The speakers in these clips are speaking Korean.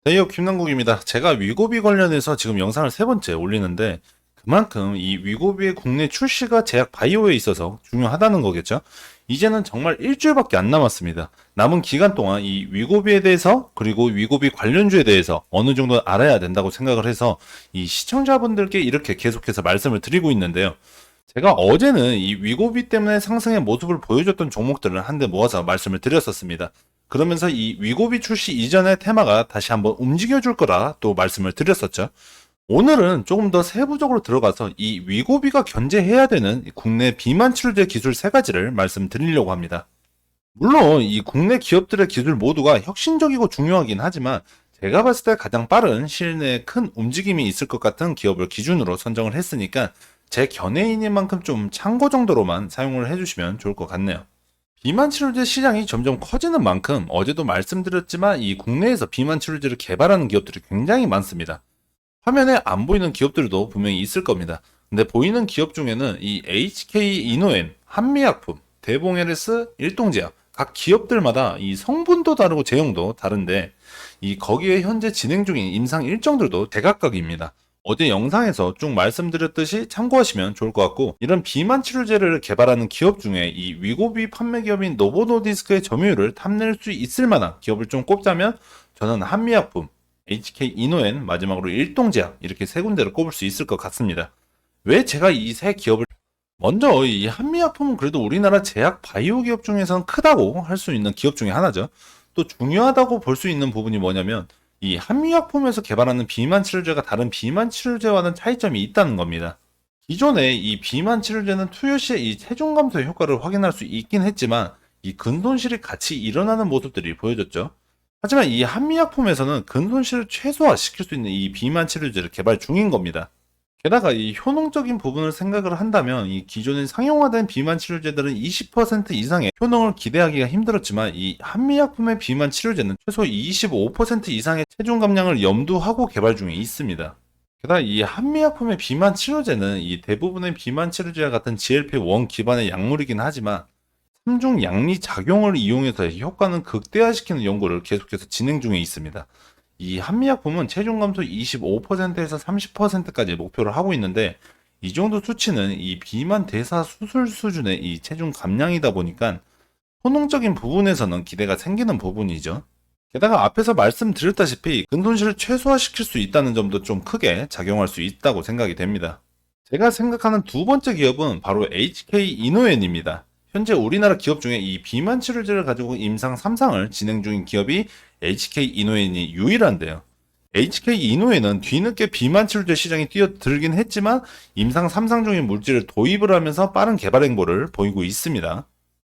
대기업 김남국입니다. 제가 위고비 관련해서 지금 영상을 세 번째 올리는데 그만큼 이 위고비의 국내 출시가 제약 바이오에 있어서 중요하다는 거겠죠. 이제는 정말 일주일밖에 안 남았습니다. 남은 기간 동안 이 위고비에 대해서 그리고 위고비 관련주에 대해서 어느 정도 알아야 된다고 생각을 해서 이 시청자분들께 이렇게 계속해서 말씀을 드리고 있는데요. 제가 어제는 이 위고비 때문에 상승의 모습을 보여줬던 종목들을 한데 모아서 말씀을 드렸었습니다. 그러면서 이 위고비 출시 이전의 테마가 다시 한번 움직여줄 거라 또 말씀을 드렸었죠. 오늘은 조금 더 세부적으로 들어가서 이 위고비가 견제해야 되는 국내 비만 치료제 기술 세 가지를 말씀드리려고 합니다. 물론 이 국내 기업들의 기술 모두가 혁신적이고 중요하긴 하지만 제가 봤을 때 가장 빠른 시일 내에 큰 움직임이 있을 것 같은 기업을 기준으로 선정을 했으니까 제 견해인인 만큼 좀 참고 정도로만 사용을 해주시면 좋을 것 같네요. 비만 치료제 시장이 점점 커지는 만큼 어제도 말씀드렸지만 이 국내에서 비만 치료제를 개발하는 기업들이 굉장히 많습니다. 화면에 안 보이는 기업들도 분명히 있을 겁니다. 근데 보이는 기업 중에는 이 HK 이노엔, 한미약품, 대봉LS, 일동제약 각 기업들마다 이 성분도 다르고 제형도 다른데 이 거기에 현재 진행 중인 임상 일정들도 대각각입니다. 어제 영상에서 쭉 말씀드렸듯이 참고하시면 좋을 것 같고, 이런 비만 치료제를 개발하는 기업 중에 이 위고비 판매 기업인 노보노디스크의 점유율을 탐낼 수 있을 만한 기업을 좀 꼽자면 저는 한미약품, HK 이노엔, 마지막으로 일동제약 이렇게 세 군데를 꼽을 수 있을 것 같습니다. 왜 제가 이 세 기업을 먼저 이 한미약품은 그래도 우리나라 제약 바이오 기업 중에서는 크다고 할 수 있는 기업 중에 하나죠. 또 중요하다고 볼 수 있는 부분이 뭐냐면 이 한미약품에서 개발하는 비만 치료제가 다른 비만 치료제와는 차이점이 있다는 겁니다. 기존에 이 비만 치료제는 투여 시에 이 체중 감소의 효과를 확인할 수 있긴 했지만 이 근손실이 같이 일어나는 모습들이 보여졌죠. 하지만 이 한미약품에서는 근손실을 최소화시킬 수 있는 이 비만 치료제를 개발 중인 겁니다. 게다가 이 효능적인 부분을 생각을 한다면 이 기존에 상용화된 비만 치료제들은 20% 이상의 효능을 기대하기가 힘들었지만 이 한미약품의 비만 치료제는 최소 25% 이상의 체중 감량을 염두하고 개발 중에 있습니다. 게다가 이 한미약품의 비만 치료제는 이 대부분의 비만 치료제와 같은 GLP-1 기반의 약물이긴 하지만 3중 양리 작용을 이용해서 효과는 극대화시키는 연구를 계속해서 진행 중에 있습니다. 이 한미약품은 체중 감소 25%에서 30%까지 목표를 하고 있는데 이 정도 수치는 이 비만 대사 수술 수준의 이 체중 감량이다 보니까 효능적인 부분에서는 기대가 생기는 부분이죠. 게다가 앞에서 말씀드렸다시피 근손실을 최소화시킬 수 있다는 점도 좀 크게 작용할 수 있다고 생각이 됩니다. 제가 생각하는 두 번째 기업은 바로 HK 이노엔입니다. 현재 우리나라 기업 중에 이 비만 치료제를 가지고 임상 3상을 진행 중인 기업이 HK 이노엔이 유일한데요. HK 이노엔은 뒤늦게 비만 치료제 시장에 뛰어들긴 했지만 임상 3상 중인 물질을 도입을 하면서 빠른 개발 행보를 보이고 있습니다.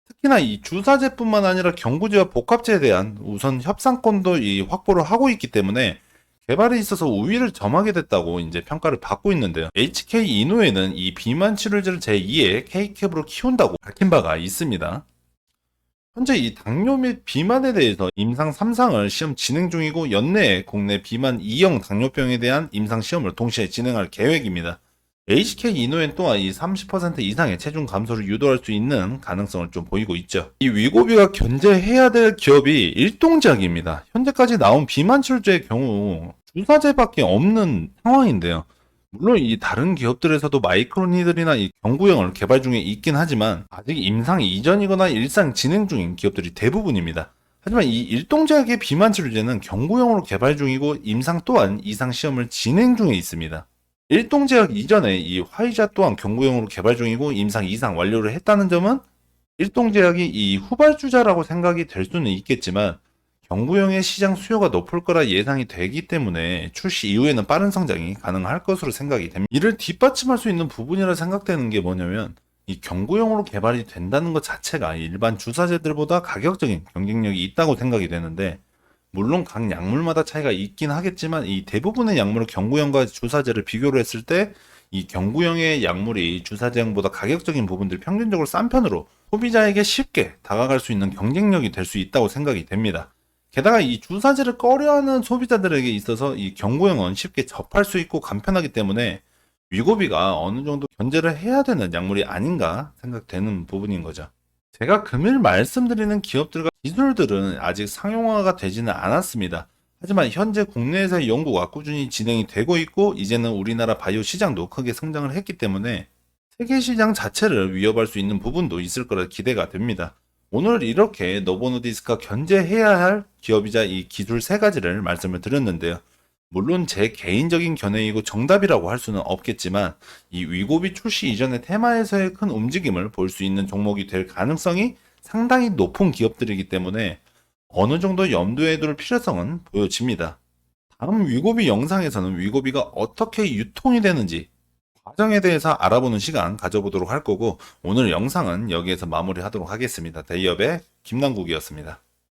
특히나 이 주사제뿐만 아니라 경구제와 복합제에 대한 우선 협상권도 이 확보를 하고 있기 때문에 개발에 있어서 우위를 점하게 됐다고 이제 평가를 받고 있는데요. HK 이노에는 이 비만 치료제를 제2의 K캡으로 키운다고 밝힌 바가 있습니다. 현재 이 당뇨 및 비만에 대해서 임상 3상을 시험 진행 중이고 연내에 국내 비만 2형 당뇨병에 대한 임상 시험을 동시에 진행할 계획입니다. HK 이노엔 또한 이 30% 이상의 체중 감소를 유도할 수 있는 가능성을 좀 보이고 있죠. 이 위고비가 견제해야 될 기업이 일동제약입니다. 현재까지 나온 비만 치료제의 경우 주사제밖에 없는 상황인데요. 물론 이 다른 기업들에서도 마이크로니들이나 이 경구형을 개발 중에 있긴 하지만 아직 임상 이전이거나 일상 진행 중인 기업들이 대부분입니다. 하지만 이 일동제약의 비만 치료제는 경구형으로 개발 중이고 임상 또한 이상 시험을 진행 중에 있습니다. 일동제약 이전에 이 화이자 또한 경구형으로 개발 중이고 임상 이상 완료를 했다는 점은 일동제약이 이 후발주자라고 생각이 될 수는 있겠지만 경구형의 시장 수요가 높을 거라 예상이 되기 때문에 출시 이후에는 빠른 성장이 가능할 것으로 생각이 됩니다. 이를 뒷받침할 수 있는 부분이라 생각되는 게 뭐냐면 이 경구형으로 개발이 된다는 것 자체가 일반 주사제들보다 가격적인 경쟁력이 있다고 생각이 되는데 물론 각 약물마다 차이가 있긴 하겠지만 이 대부분의 약물을 경구형과 주사제를 비교를 했을 때 이 경구형의 약물이 주사제형보다 가격적인 부분들 평균적으로 싼 편으로 소비자에게 쉽게 다가갈 수 있는 경쟁력이 될 수 있다고 생각이 됩니다. 게다가 이 주사제를 꺼려하는 소비자들에게 있어서 이 경구형은 쉽게 접할 수 있고 간편하기 때문에 위고비가 어느 정도 견제를 해야 되는 약물이 아닌가 생각되는 부분인 거죠. 제가 금일 말씀드리는 기업들과 기술들은 아직 상용화가 되지는 않았습니다. 하지만 현재 국내에서의 연구가 꾸준히 진행이 되고 있고 이제는 우리나라 바이오 시장도 크게 성장을 했기 때문에 세계 시장 자체를 위협할 수 있는 부분도 있을 거라 기대가 됩니다. 오늘 이렇게 노보노디스크가 견제해야 할 기업이자 이 기술 세 가지를 말씀을 드렸는데요. 물론 제 개인적인 견해이고 정답이라고 할 수는 없겠지만 이 위고비 출시 이전의 테마에서의 큰 움직임을 볼 수 있는 종목이 될 가능성이 상당히 높은 기업들이기 때문에 어느 정도 염두에 둘 필요성은 보여집니다. 다음 위고비 영상에서는 위고비가 어떻게 유통이 되는지 과정에 대해서 알아보는 시간 가져보도록 할 거고 오늘 영상은 여기에서 마무리하도록 하겠습니다. 대기업의 김남국이었습니다.